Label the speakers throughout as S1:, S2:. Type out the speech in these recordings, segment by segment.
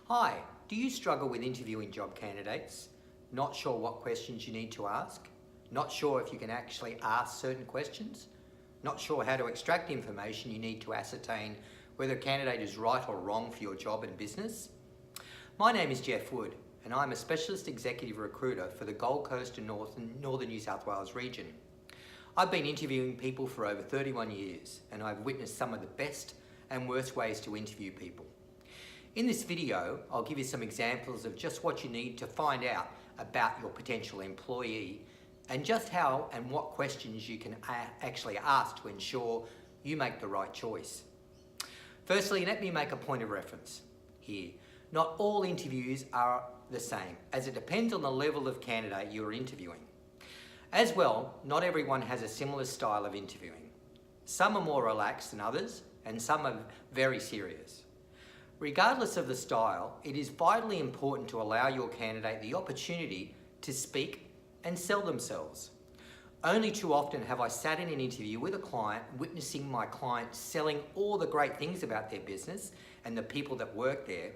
S1: Hi, do you struggle with interviewing job candidates? Not sure what questions you need to ask? Not sure if you can actually ask certain questions? Not sure how to extract information you need to ascertain whether a candidate is right or wrong for your job and business? My name is Jeff Wood and I'm a specialist executive recruiter for the Gold Coast and Northern New South Wales region. I've been interviewing people for over 31 years and I've witnessed some of the best and worst ways to interview people. In this video, I'll give you some examples of just what you need to find out about your potential employee and just how and what questions you can actually ask to ensure you make the right choice. Firstly, let me make a point of reference here. Not all interviews are the same, as it depends on the level of candidate you're interviewing. As well, not everyone has a similar style of interviewing. Some are more relaxed than others, and some are very serious. Regardless of the style, it is vitally important to allow your candidate the opportunity to speak and sell themselves. Only too often have I sat in an interview with a client witnessing my client selling all the great things about their business and the people that work there,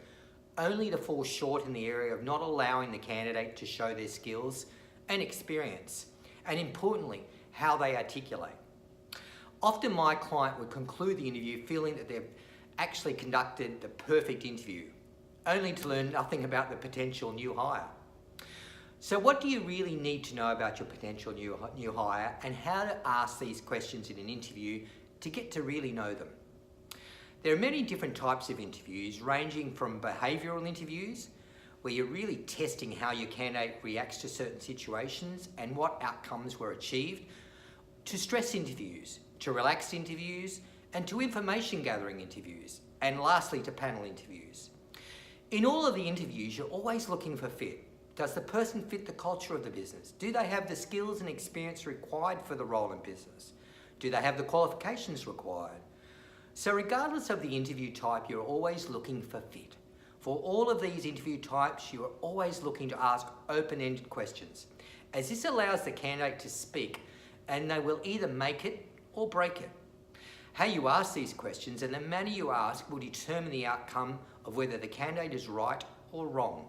S1: only to fall short in the area of not allowing the candidate to show their skills and experience, and importantly, how they articulate. Often my client would conclude the interview feeling that they've actually conducted the perfect interview, only to learn nothing about the potential new hire. So what do you really need to know about your potential new hire and how to ask these questions in an interview to get to really know them? There are many different types of interviews, ranging from behavioural interviews, where you're really testing how your candidate reacts to certain situations and what outcomes were achieved, to stress interviews, to relaxed interviews, and to information gathering interviews, and lastly to panel interviews. In all of the interviews, you're always looking for fit. Does the person fit the culture of the business? Do they have the skills and experience required for the role in business? Do they have the qualifications required? So regardless of the interview type, you're always looking for fit. For all of these interview types, you are always looking to ask open-ended questions, as this allows the candidate to speak and they will either make it or break it. How you ask these questions and the manner you ask will determine the outcome of whether the candidate is right or wrong.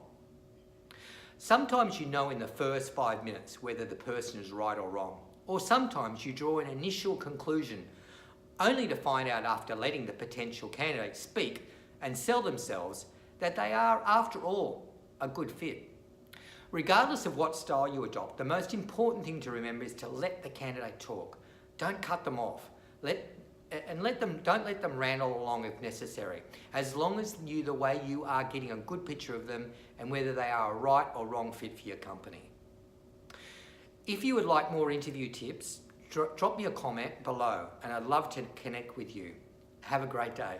S1: Sometimes you know in the first 5 minutes whether the person is right or wrong, or sometimes you draw an initial conclusion only to find out after letting the potential candidate speak and sell themselves that they are, after all, a good fit. Regardless of what style you adopt, the most important thing to remember is to let the candidate talk. Don't cut them off. Don't let them ramble along if necessary, as long as the way you are getting a good picture of them and whether they are a right or wrong fit for your company. If you would like more interview tips, drop me a comment below and I'd love to connect with you. Have a great day.